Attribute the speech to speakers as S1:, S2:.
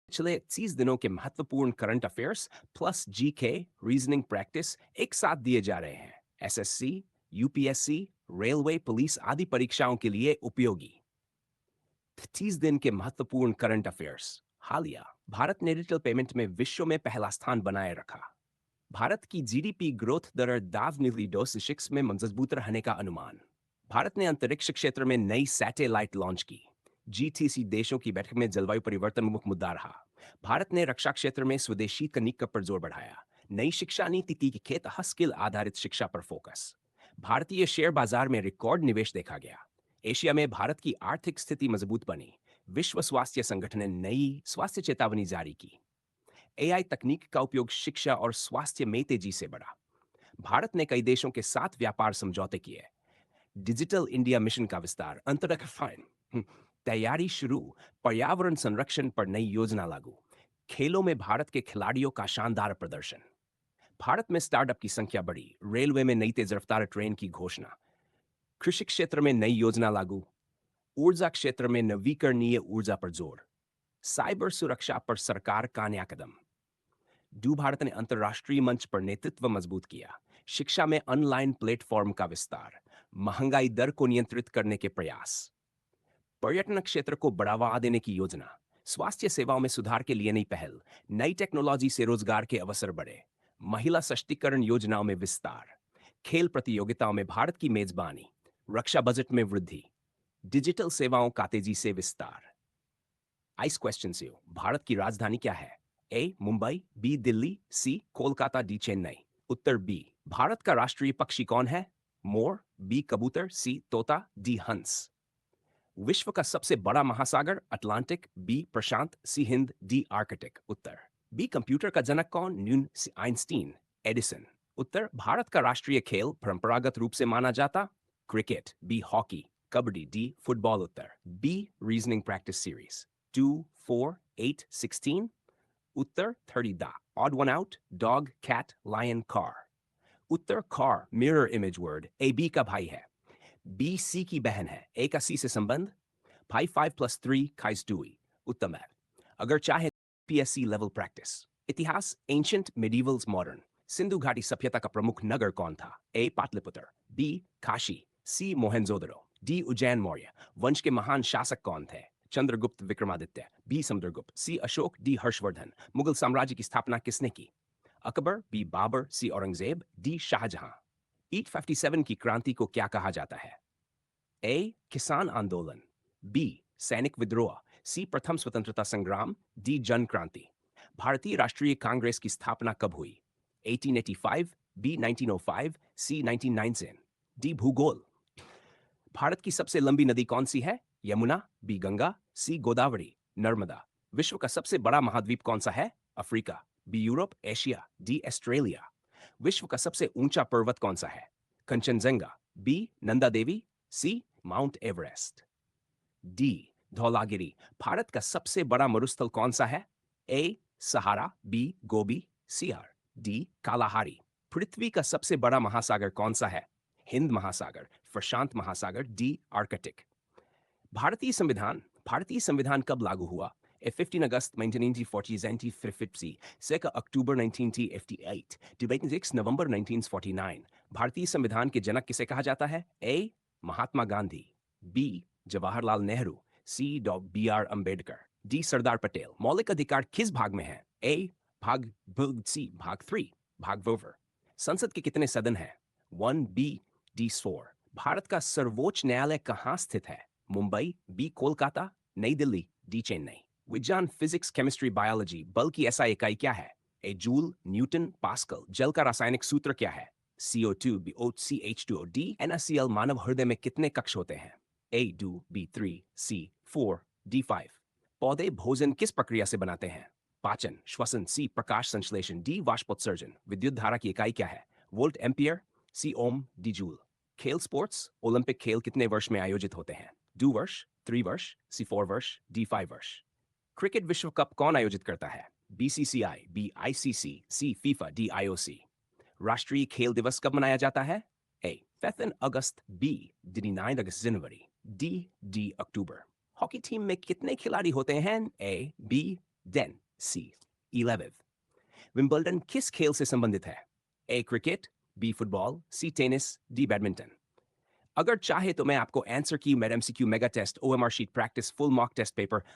S1: पिछले 30 दिनों के महत्वपूर्ण current affairs plus GK reasoning practice एक साथ दिए जा रहे हैं। एसएससी, यूपीएससी, रेलवे, पुलिस आदि परीक्षाओं के लिए उपयोगी। 30 दिन के महत्वपूर्ण करंट अफेयर्स। हालिया भारत ने डिजिटल पेमेंट में विश्व में पहला स्थान बनाए रखा। भारत की जीडीपी ग्रोथ दर दाव नीली 2026 में मजबूत रहने का अनुमान। भारत ने अंतरिक्ष क्षेत्र में नई सैटेलाइट लॉन्च की। जीटीसी देशों की बैठक में जलवायु परिवर्तन मुख्य मुद्दा रहा। भारत ने रक्षा क्षेत्र में स्वदेशी तकनीक पर जोर बढ़ाया। नई शिक्षा नीति की खेत स्किल आधारित शिक्षा पर फोकस। भारतीय शेयर बाजार में रिकॉर्ड निवेश देखा गया। एशिया में भारत की आर्थिक स्थिति मजबूत बनी। विश्व स्वास्थ्य संगठन ने नई स्वास्थ्य चेतावनी जारी की। एआई तकनीक का उपयोग शिक्षा और स्वास्थ्य में तेजी से बढ़ा। भारत ने कई देशों के साथ व्यापार समझौते किए। डिजिटल इंडिया मिशन का विस्तार, अंतरिक्ष तैयारी शुरू। पर्यावरण संरक्षण पर नई योजना लागू। खेलों में भारत के खिलाड़ियों का शानदार प्रदर्शन। भारत में स्टार्टअप की संख्या बढ़ी। रेलवे में नई तेज रफ्तार ट्रेन की घोषणा। कृषि क्षेत्र में नई योजना लागू। ऊर्जा क्षेत्र में नवीकरणीय ऊर्जा पर जोर। साइबर सुरक्षा पर सरकार का नया कदम। डू भारत ने अंतर्राष्ट्रीय मंच पर नेतृत्व मजबूत किया। शिक्षा में ऑनलाइन प्लेटफॉर्म का विस्तार। महंगाई दर को नियंत्रित करने के प्रयास। पर्यटन क्षेत्र को बढ़ावा देने की योजना। स्वास्थ्य सेवाओं में सुधार के लिए नई पहल। नई टेक्नोलॉजी से रोजगार के अवसर बढ़े। महिला सशक्तिकरण योजनाओं में विस्तार। खेल प्रतियोगिताओं में भारत की मेजबानी। रक्षा बजट में वृद्धि। डिजिटल सेवाओं का तेजी से विस्तार। आइस क्वेश्चन से हो, भारत की राजधानी क्या है? ए मुंबई, बी दिल्ली, सी कोलकाता, डी चेन्नई। उत्तर बी। भारत का राष्ट्रीय पक्षी कौन है? मोर, बी कबूतर, सी तोता, डी हंस। विश्व का सबसे बड़ा महासागर अटलांटिक, बी प्रशांत, सी हिंद, डी आर्कटिक। उत्तर बी। कंप्यूटर का जनक कौन? न्यून, सी आइंस्टीन, एडिसन। उत्तर भारत का राष्ट्रीय खेल परंपरागत रूप से माना जाता cricket, B hockey, kabaddi, D football. उत्तर बी। Reasoning practice series 2, 4, 8, 16। उत्तर 30 the odd one out, dog, cat, lion, car. उत्तर car mirror image word A B का भाई है, बी सी की बहन है, ए का सी से संबंध। भाई 5 + 3 खाइस डुई। उत्तम है। अगर चाहे पीएससी लेवल प्रैक्टिस। इतिहास एंशंट, मिडीवल्स, मॉडर्न। सिंधु घाटी सभ्यता का प्रमुख नगर कौन था? ए पाटलिपुत्र, बी काशी, सी मोहनजोदड़ो, डी उज्जैन मौर्य। वंश के महान शासक कौन थे? चंद्रगुप्त विक्रमादित्य, बी समुद्रगुप्त, सी अशोक, डी हर्षवर्धन। मुगल साम्राज्य की स्थापना किसने की? अकबर, बी बाबर, सी औरंगजेब, डी शाहजहां। ईट 57 की क्रांति को क्या कहा जाता है? ए किसान आंदोलन, बी सैनिक विद्रोह, सी प्रथम स्वतंत्रता संग्राम, डी जन क्रांति। भारतीय राष्ट्रीय कांग्रेस की स्थापना कब हुई? 1885, बी 1905, सी 1909। डी भूगोल। भारत की सबसे लंबी नदी कौन सी है? Yamuna, B Ganga, C Godavari, Narmada. विश्व का सबसे बड़ा महाद्वीप कौन सा है? Africa, B Europe, Asia, D Australia. विश्व का सबसे ऊंचा पर्वत कौन सा है? Kanchenjunga, B Nanda Devi, C mount Everest, D Dhaulagiri. Bharat का सबसे बड़ा मरुस्थल कौन सा है? A Sahara, B Gobi, C आर, डी कालाहारी। पृथ्वी का सबसे बड़ा महासागर कौन सा है? हिंद महासागर, प्रशांत महासागर, डी आर्कटिक। भारतीय संविधान कब लागू हुआ? ए 15 अगस्त 1940 2 अक्टूबर 1958 26 नवंबर 1949। भारतीय संविधान के जनक किसे कहा जाता है? ए महात्मा गांधी, बी जवाहरलाल नेहरू, सी डॉ B are Ambedkar, D Sardar Patel. मौलिक अधिकार किस भाग में है? ए भाग सी भाग 3 भाग वोवर। संसद के कितने सदन हैं? 1, बी डी 4। भारत का सर्वोच्च न्यायालय कहाँ स्थित है? मुंबई, बी कोलकाता, नई दिल्ली, डी चेन्नई। विज्ञान, फिजिक्स, केमिस्ट्री, बायोलॉजी। बल की एसआई इकाई क्या है? ए जूल, न्यूटन, पास्कल। जल का रासायनिक सूत्र क्या है? CO2, BO2, D NaCl। मानव हृदय में कितने कक्ष होते हैं? A2, B3, C4, D5। पौधे भोजन किस प्रक्रिया से बनाते हैं? पाचन, श्वसन, सी प्रकाश संश्लेषण, डी वाष्पोत्सर्जन। विद्युत धारा की इकाई क्या है? वोल्ट, एम्पियर, सी ओम, डी जूल। खेल, स्पोर्ट्स, ओलंपिक खेल कितने वर्ष में आयोजित होते हैं? 2 वर्ष, 3 वर्ष, सी 4 वर्ष, डी 5 वर्ष। क्रिकेट विश्व कप कौन आयोजित करता है? BCCI, बी ICC, सी फीफा, डी IOC। राष्ट्रीय खेल दिवस कब मनाया जाता है? A 5 अगस्त, बी 9 अगस्त जनवरी, डी अक्टूबर। हॉकी टीम में कितने खिलाड़ी होते हैं? A, B, then C 11th Wimbledon किस खेल से संबंधित है? A cricket, B football, C tennis, D badminton. अगर चाहे तो मैं आपको answer key made MCQ mega test, OMR sheet practice, full mock test paper